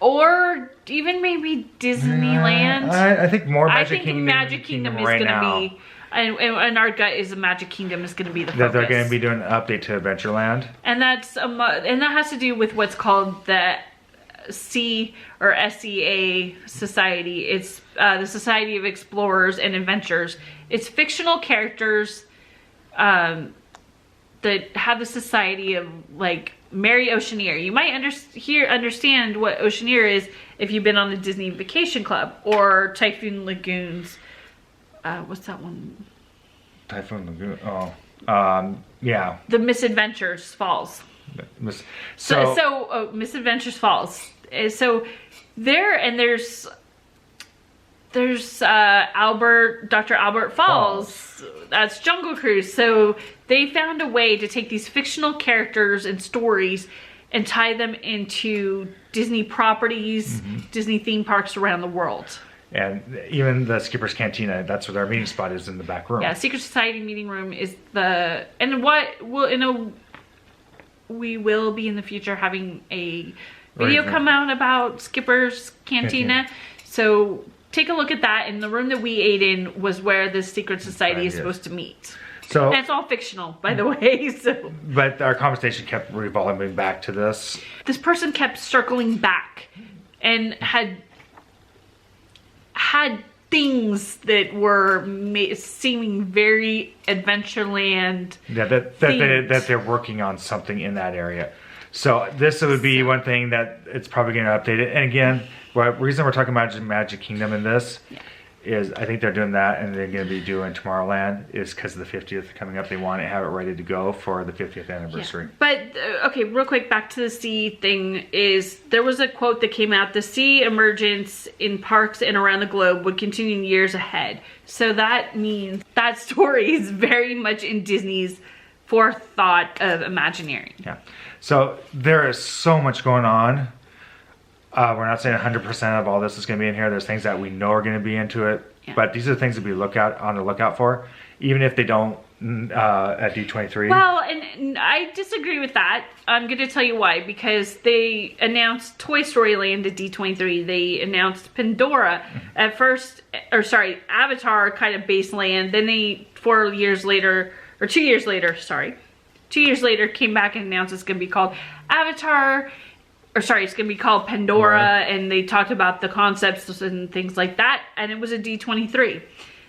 Or even maybe Disneyland. I think more Magic Kingdom. Magic Kingdom is going to be, and our gut is Magic Kingdom is going to be the focus. That they're going to be doing an update to Adventureland. And that's and that has to do with what's called the SEA Society. It's the Society of Explorers and Adventurers. It's fictional characters that have the society of, like, Mary Oceaneer. You might understand what Oceaneer is if you've been on the Disney Vacation Club, or Typhoon Lagoon's. What's that one? Typhoon Lagoon. Yeah. The Misadventures Falls. So Misadventures Falls. So there's Dr. Albert Falls. That's Jungle Cruise. So they found a way to take these fictional characters and stories and tie them into Disney properties, Disney theme parks around the world. And even the Skipper's Cantina, that's where our meeting spot is, in the back room. Yeah, Secret Society meeting room is we will be in the future having a video come out about Skipper's Cantina. So take a look at that. And the room that we ate in was where the Secret Society is supposed to meet. So, and it's all fictional, by the way. So, but our conversation kept revolving back to this. This person kept circling back and had things that were seeming very Adventureland. Yeah, that they're working on something in that area. So this would be one thing that it's probably going to update it. And again, the reason we're talking about Magic Kingdom in this is I think they're doing that, and they're going to be doing Tomorrowland is because of the 50th coming up. They want to have it ready to go for the 50th anniversary. Yeah. But okay, real quick, back to the sea thing. There was a quote that came out: the sea emergence in parks and around the globe would continue in years ahead. So that means that story is very much in Disney's forethought of Imagineering. Yeah. So there is so much going on. We're not saying 100% of all this is going to be in here. There's things that we know are going to be into it. Yeah. But these are the things that we on the lookout for, even if they don't at D23. Well, and I disagree with that. I'm going to tell you why. Because they announced Toy Story Land at D23. They announced Pandora at first, Avatar kind of base land. Then they, 2 years later, came back and announced it's going to be called Avatar. It's going to be called Pandora, and they talked about the concepts and things like that, and it was a D23.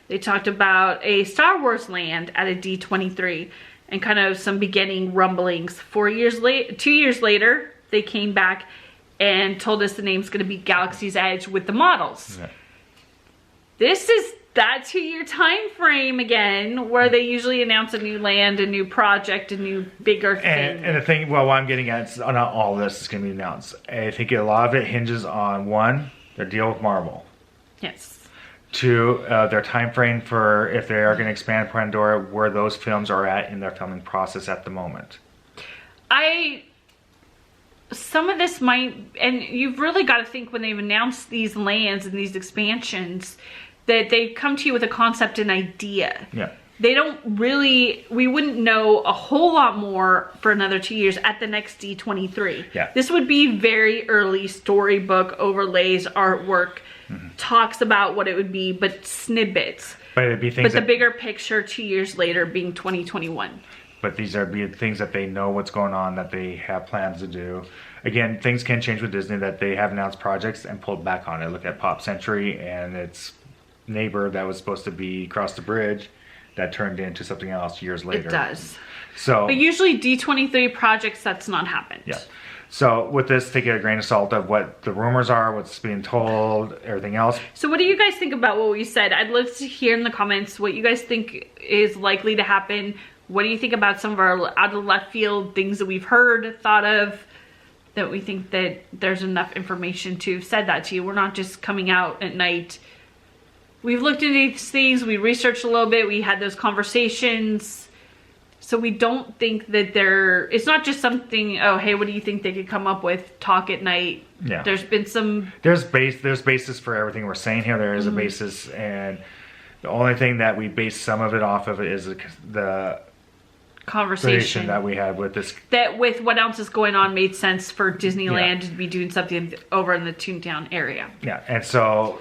They talked about a Star Wars land at a D23, and kind of some beginning rumblings. 2 years later, they came back and told us the name's going to be Galaxy's Edge with the models. Yeah. This is that 2-year time frame again, where they usually announce a new land, a new project, a new bigger thing. And the thing, what I'm getting at is not all of this is going to be announced. I think a lot of it hinges on, 1, their deal with Marvel. Yes. 2, their time frame for if they are going to expand Pandora, where those films are at in their filming process at the moment. some of this might, and you've really got to think when they've announced these lands and these expansions, that they come to you with a concept and idea. Yeah. They don't really, we wouldn't know a whole lot more for another 2 years at the next D23. Yeah. This would be very early storybook overlays, artwork, talks about what it would be, but snippets. But it'd be things But the bigger picture 2 years later being 2021. But these are things that they know what's going on, that they have plans to do. Again, things can change with Disney, that they have announced projects and pulled back on it. Look at Pop Century and its neighbor that was supposed to be across the bridge that turned into something else years later. It does. So, but usually D23 projects, that's not happened. Yeah. So with this, take it a grain of salt of what the rumors are, what's being told, everything else. So what do you guys think about what we said? I'd love to hear in the comments what you guys think is likely to happen. What do you think about some of our out of left field things that we've heard, thought of, that we think that there's enough information to have said that to you? We're not just coming out at night. We've looked into these things, we researched a little bit, we had those conversations. So we don't think that it's not just something, oh, hey, what do you think they could come up with, talk at night. Yeah. There's been some... There's basis for everything we're saying here. There is a basis, and the only thing that we base some of it off of is the conversation that we had with this. That with what else is going on made sense for Disneyland to be doing something over in the Toontown area. Yeah, and so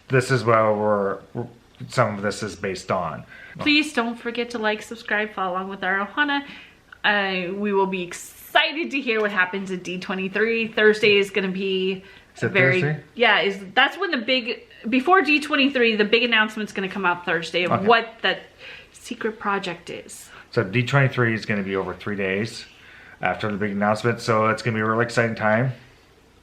this is where some of this is based on. Please don't forget to like, subscribe, follow along with our Ohana. We will be excited to hear what happens at D23. Thursday is going to be Thursday? Yeah, that's when before D23, the big announcement's going to come out Thursday of what that secret project is. So D23 is going to be over 3 days after the big announcement, so it's going to be a really exciting time.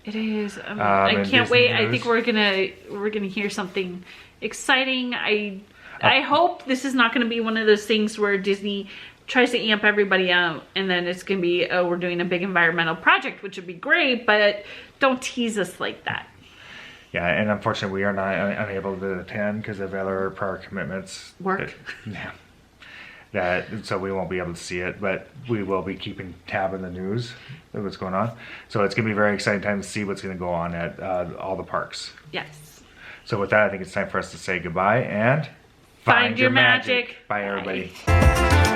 It is. I can't wait. I think we're gonna hear something exciting. I hope this is not gonna be one of those things where Disney tries to amp everybody out and then it's gonna be, oh, we're doing a big environmental project, which would be great, but don't tease us like that. Yeah, and unfortunately we are not unable to attend because of other prior commitments. Work. So we won't be able to see it, but we will be keeping tab on the news of what's going on. So it's going to be a very exciting time to see what's going to go on at all the parks. Yes. So with that, I think it's time for us to say goodbye and find your magic. Bye, everybody. Bye.